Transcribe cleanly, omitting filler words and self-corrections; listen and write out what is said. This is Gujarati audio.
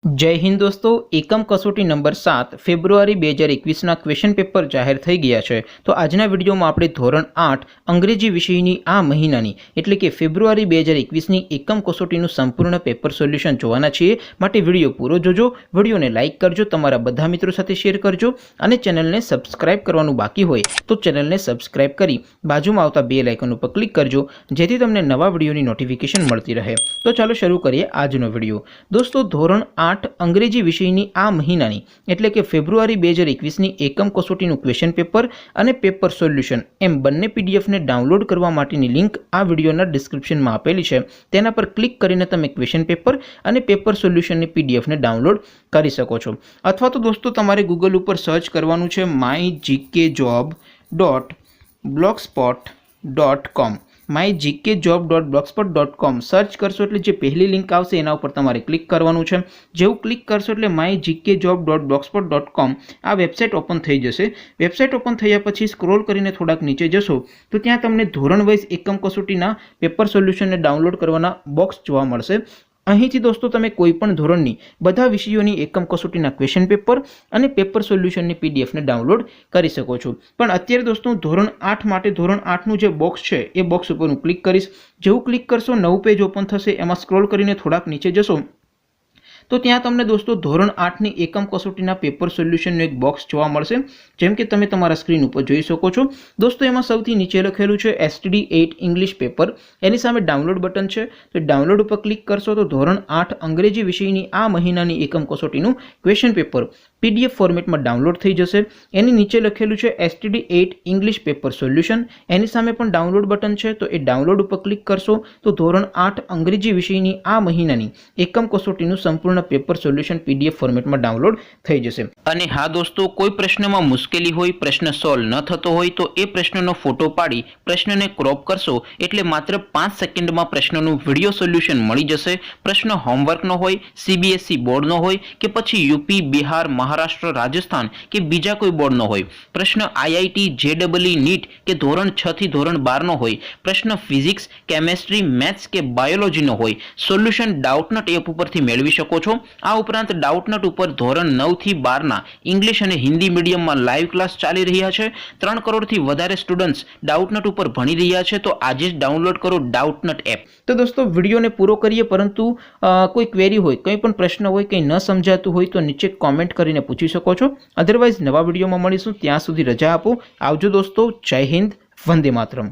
जय हिंद दोस्तों। एकम कसोटी नंबर 7 फेब्रुआरी 2021 क्वेश्चन पेपर जाहिर થઈ ગયા છે। તો આજના વિડીયોમાં આપણે ધોરણ 8 અંગ્રેજી વિષયની આ મહિનાની એટલે કે ફેબ્રુઆરી 2021ની એકમ કસોટીનું સંપૂર્ણ પેપર સોલ્યુશન જોવાના છીએ। માટે વિડીયો પૂરો જોજો, વિડીયોને લાઈક કરજો, તમારા બધા મિત્રો સાથે શેર કરજો અને ચેનલને સબસ્ક્રાઇબ કરવાનું બાકી હોય તો ચેનલને સબસ્ક્રાઇબ કરી બાજુમાં આવતા બેલ આઇકન ઉપર ક્લિક કરજો જેથી તમને નવા વિડીયોની નોટિફિકેશન મળતી રહે। તો ચાલો શરૂ કરીએ આજનો વિડીયો। દોસ્તો ધોરણ 8 અંગ્રેજી વિષયની આ મહિનાની એટલે કે ફેબ્રુઆરી 2021ની એકમ કસોટીનું ક્વેશ્ચન પેપર અને પેપર સોલ્યુશન એમ બંને પીડીએફને ડાઉનલોડ કરવા માટેની લિંક આ વિડીયોના ડિસ્ક્રિપ્શનમાં આપેલી છે। તેના પર ક્લિક કરીને તમે ક્વેશ્ચન પેપર અને પેપર સોલ્યુશનની પીડીએફને ડાઉનલોડ કરી શકો છો। અથવા તો દોસ્તો તમારે ગૂગલ ઉપર સર્ચ કરવાનું છે mygkjob.blogspot.com mygkjob.blogspot.com સર્ચ કરશો એટલે જે પહેલી લિંક આવશે એના ઉપર તમારે ક્લિક કરવાનું છે। જેવું ક્લિક કરશો એટલે mygkjob.blogspot.com આ વેબસાઇટ ઓપન થઈ જશે। વેબસાઇટ ઓપન થયા પછી સ્ક્રોલ કરીને થોડાક નીચે જશો તો ત્યાં તમને ધોરણ વાઇઝ એકમ કસોટીના પેપર સોલ્યુશનને ડાઉનલોડ કરવાના બોક્સ જોવા મળશે। અહીંથી દોસ્તો તમે કોઈપણ ધોરણની બધા વિષયોની એકમ કસોટીના ક્વેશ્ચન પેપર અને પેપર સોલ્યુશનની પીડીએફને ડાઉનલોડ કરી શકો છો। પણ અત્યારે દોસ્તો ધોરણ 8 માટે ધોરણ 8નું જે બોક્સ છે એ બોક્સ ઉપર હું ક્લિક કરીશ। જેવું ક્લિક કરશો નવું પેજ ઓપન થશે, એમાં સ્ક્રોલ કરીને થોડાક નીચે જશો તો ત્યાં તમને દોસ્તો ધોરણ 8ની એકમ કસોટીના પેપર સોલ્યુશનનું એક બોક્સ જોવા મળશે, જેમ કે તમે તમારા સ્ક્રીન ઉપર જોઈ શકો છો। દોસ્તો એમાં સૌથી નીચે લખેલું છે STD 8 ઇંગ્લિશ પેપર, એની સામે ડાઉનલોડ બટન છે તો ડાઉનલોડ ઉપર ક્લિક કરશો તો ધોરણ 8 અંગ્રેજી વિષયની આ મહિનાની એકમ કસોટીનું ક્વેશ્ચન પેપર PDF ફોર્મેટમાં ડાઉનલોડ થઈ જશે। એની નીચે લખેલું છે STD 8 ઇંગ્લિશ પેપર સોલ્યુશન, એની સામે પણ ડાઉનલોડ બટન છે તો એ ડાઉનલોડ ઉપર ક્લિક કરશો તો ધોરણ 8 અંગ્રેજી વિષયની આ મહિનાની એકમ કસોટીનું સંપૂર્ણ પેપર સોલ્યુશન PDF ફોર્મેટમાં ડાઉનલોડ થઈ જશે। અને હા દોસ્તો, કોઈ પ્રશ્નમાં મુશ્કેલી હોય, પ્રશ્ન સોલ્વ ન થતો હોય તો એ પ્રશ્નનો ફોટો પાડી પ્રશ્નને ક્રોપ કરશો એટલે માત્ર 5 સેકન્ડમાં પ્રશ્નનું વિડિયો સોલ્યુશન મળી જશે। પ્રશ્ન હોમવર્કનો હોય, CBSE બોર્ડનો હોય કે પછી UP, બિહાર, મહારાષ્ટ્ર, રાજસ્થાન કે બીજા કોઈ બોર્ડનો હોય, પ્રશ્ન IIT, JEE, NEET કે ધોરણ 6 થી ધોરણ 12નો હોય, પ્રશ્ન ફિઝિક્સ, કેમેસ્ટ્રી, મેથ્સ કે બાયોલોજીનો હોય, સોલ્યુશન ડાઉટનટ એપ ઉપરથી મેળવી શકો છો। આ ઉપરાંત ડાઉટનટ ઉપર ધોરણ 9 થી 12ના ઇંગ્લિશ અને હિન્દી મીડિયમમાં લાઈવ ક્લાસ ચાલી રહ્યા છે। 3 કરોડથી વધારે સ્ટુડન્ટ્સ ડાઉટનટ ઉપર ભણી રહ્યા છે, તો આજે જ ડાઉનલોડ કરો ડાઉટનટ એપ। તો દોસ્તો વિડીયોને પૂરો કરીએ, પરંતુ કોઈ ક્વેરી હોય, કંઈ પણ પ્રશ્ન હોય, કંઈ ન સમજાતું હોય તો નીચે કોમેન્ટ કરીને પૂછી શકો છો। અધરવાઇઝ નવા વિડીયોમાં મળીશું, ત્યાં સુધી રજા આપો। આવજો દોસ્તો, જય હિન્દ, વંદે માતરમ।